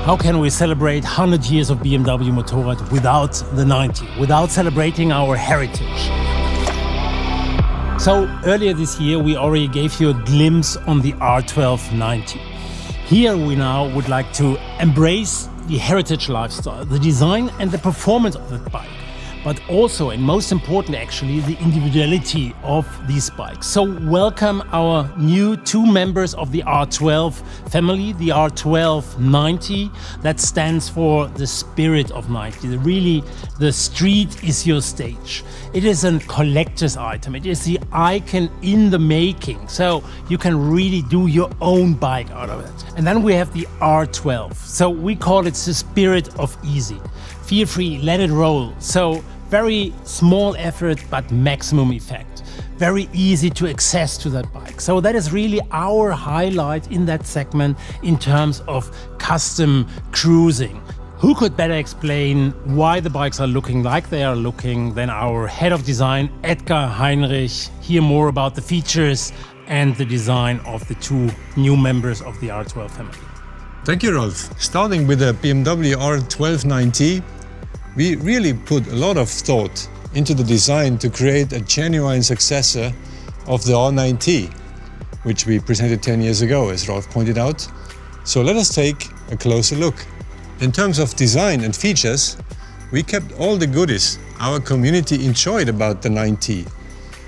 How can we celebrate 100 years of BMW Motorrad without the nineT, without celebrating our heritage? So earlier this year, we already gave you a glimpse on the R12 nineT. Here we now would like to embrace the heritage lifestyle, the design and the performance of that bike, but also, and most important actually, the individuality of these bikes. So welcome our new two members of the R12 family, the R12 nineT. That stands for the spirit of nineT. Really, the street is your stage. It is a collector's item. It is the icon in the making. So you can really do your own bike out of it. And then we have the R12. So we call it the spirit of easy. Feel free, let it roll. So very small effort, but maximum effect. Very easy to access to that bike. So that is really our highlight in that segment in terms of custom cruising. Who could better explain why the bikes are looking like they are looking than our head of design, Edgar Heinrich. Hear more about the features and the design of the two new members of the R12 family. Thank you, Rolf. Starting with the BMW R12 nineT, we really put a lot of thought into the design to create a genuine successor of the R9T, which we presented 10 years ago, as Rolf pointed out. So let us take a closer look. In terms of design and features, we kept all the goodies our community enjoyed about the nineT,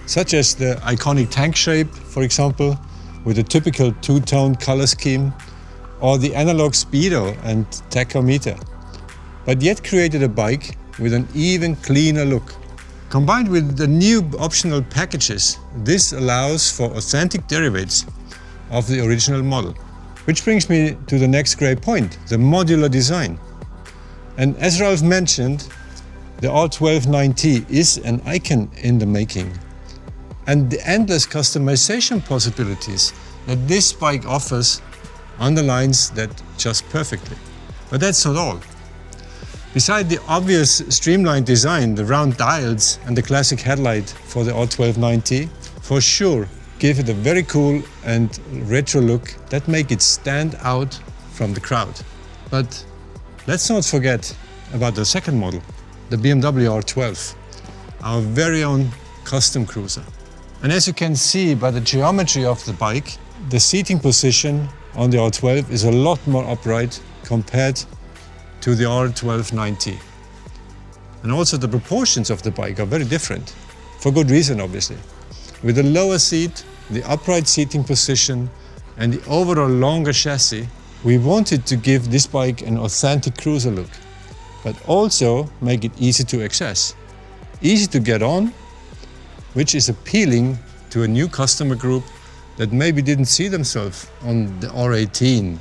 such as the iconic tank shape, for example, with a typical two-tone color scheme, or the analog speedo and tachometer, but yet created a bike with an even cleaner look. Combined with the new optional packages, this allows for authentic derivatives of the original model. Which brings me to the next great point, the modular design. And as Rolf mentioned, the R12 nineT is an icon in the making. And the endless customization possibilities that this bike offers underlines that just perfectly. But that's not all. Beside the obvious streamlined design, the round dials and the classic headlight for the R12 nineT for sure give it a very cool and retro look that make it stand out from the crowd. But let's not forget about the second model, the BMW R12, our very own custom cruiser. And as you can see by the geometry of the bike, the seating position on the R12 is a lot more upright compared to the R12 nineT. And also the proportions of the bike are very different, for good reason obviously. With the lower seat, the upright seating position and the overall longer chassis, we wanted to give this bike an authentic cruiser look, but also make it easy to access. Easy to get on, which is appealing to a new customer group that maybe didn't see themselves on the R18,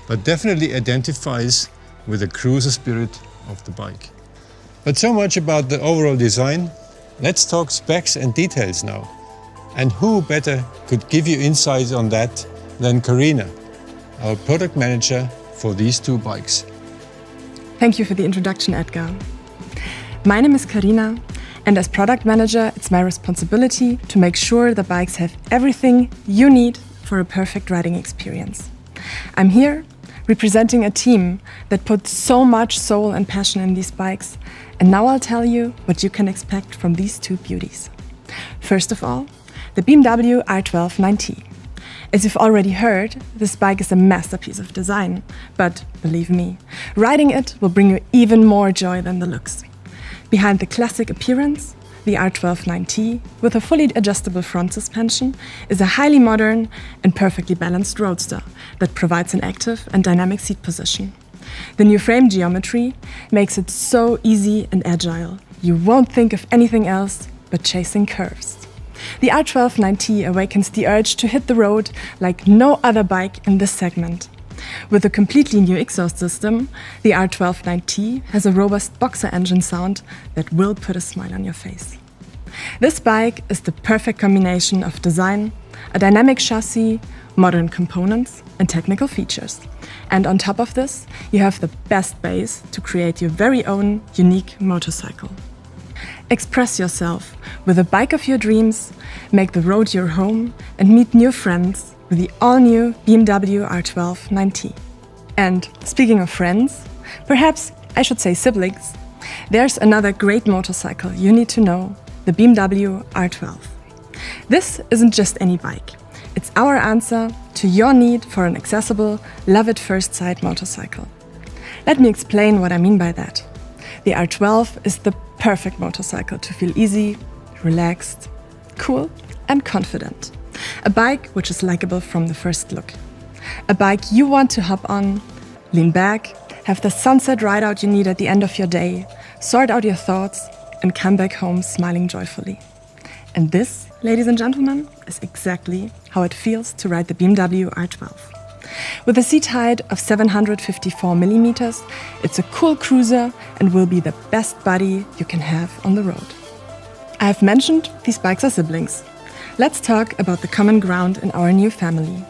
but definitely identifies with the cruiser spirit of the bike. But so much about the overall design. Let's talk specs and details now. And who better could give you insights on that than Karina, our product manager for these two bikes. Thank you for the introduction, Edgar. My name is Karina, and as product manager, it's my responsibility to make sure the bikes have everything you need for a perfect riding experience. I'm here representing a team that put so much soul and passion in these bikes, and now I'll tell you what you can expect from these two beauties. First of all, the BMW R12 nineT. As you've already heard, this bike is a masterpiece of design, but believe me, riding it will bring you even more joy than the looks. Behind the classic appearance, the R12 nineT, with a fully adjustable front suspension, is a highly modern and perfectly balanced roadster that provides an active and dynamic seat position. The new frame geometry makes it so easy and agile. You won't think of anything else but chasing curves. The R12 nineT awakens the urge to hit the road like no other bike in this segment. With a completely new exhaust system, the R12 nineT has a robust boxer engine sound that will put a smile on your face. This bike is the perfect combination of design, a dynamic chassis, modern components, and technical features. And on top of this, you have the best base to create your very own unique motorcycle. Express yourself with a bike of your dreams, make the road your home, and meet new friends with the all-new BMW R12 nineT. And speaking of friends, perhaps I should say siblings, there's another great motorcycle you need to know, the BMW R12. This isn't just any bike. It's our answer to your need for an accessible, love-at-first-sight motorcycle. Let me explain what I mean by that. The R12 is the perfect motorcycle to feel easy, relaxed, cool and confident. A bike which is likable from the first look. A bike you want to hop on, lean back, have the sunset ride out you need at the end of your day, sort out your thoughts and come back home smiling joyfully. And this, ladies and gentlemen, is exactly how it feels to ride the BMW R12. With a seat height of 754 millimeters, it's a cool cruiser and will be the best buddy you can have on the road. I have mentioned these bikes are siblings. Let's talk about the common ground in our new family.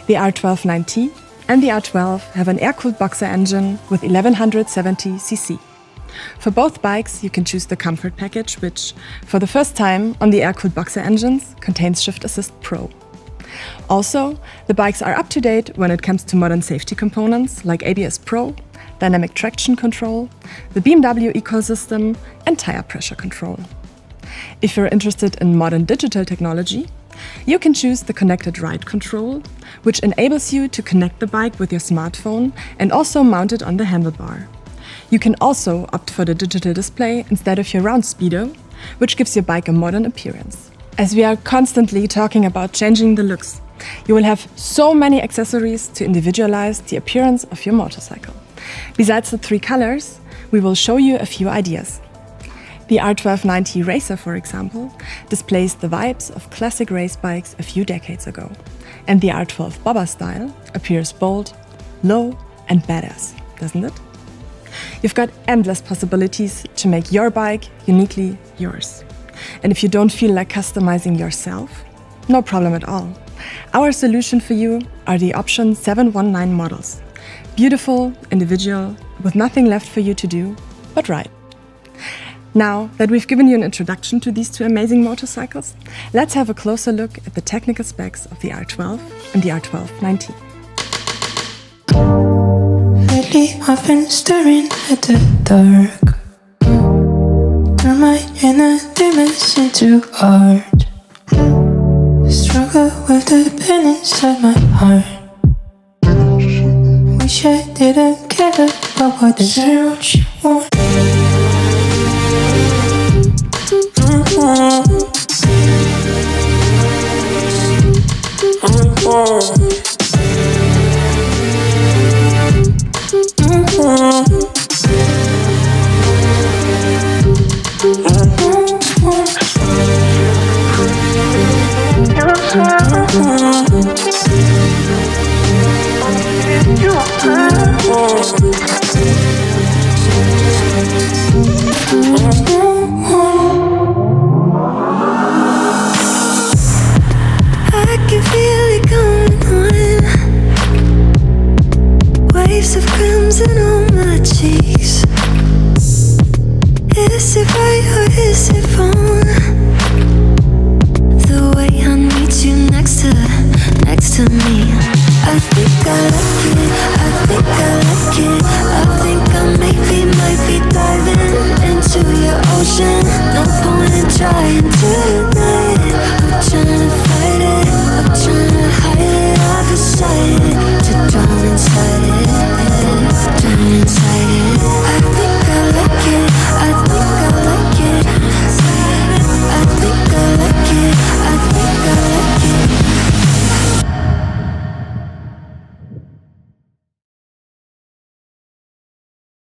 The R12 nineT and the R12 have an air-cooled boxer engine with 1170 cc. For both bikes, you can choose the Comfort package, which, for the first time on the air-cooled boxer engines, contains Shift Assist Pro. Also, the bikes are up to date when it comes to modern safety components like ABS Pro, dynamic traction control, the BMW ecosystem, and tire pressure control. If you're interested in modern digital technology, you can choose the Connected Ride Control, which enables you to connect the bike with your smartphone and also mount it on the handlebar. You can also opt for the digital display instead of your round speedo, which gives your bike a modern appearance. As we are constantly talking about changing the looks, you will have so many accessories to individualize the appearance of your motorcycle. Besides the 3 colors, we will show you a few ideas. The R12 nineT Racer, for example, displays the vibes of classic race bikes a few decades ago. And the R12 Bobber style appears bold, low and badass, doesn't it? You've got endless possibilities to make your bike uniquely yours. And if you don't feel like customizing yourself, no problem at all. Our solution for you are the Option 719 models. Beautiful, individual, with nothing left for you to do but ride. Now that we've given you an introduction to these 2 amazing motorcycles, let's have a closer look at the technical specs of the R12 and the R12 nineT. Lately I've been staring at the dark. Turn my inner demons into art. Struggle with the pain inside my heart. Wish I didn't care about what you want. Waves of crimson on my cheeks. Is it right or is it wrong? The way I need you next to me. I think I like it,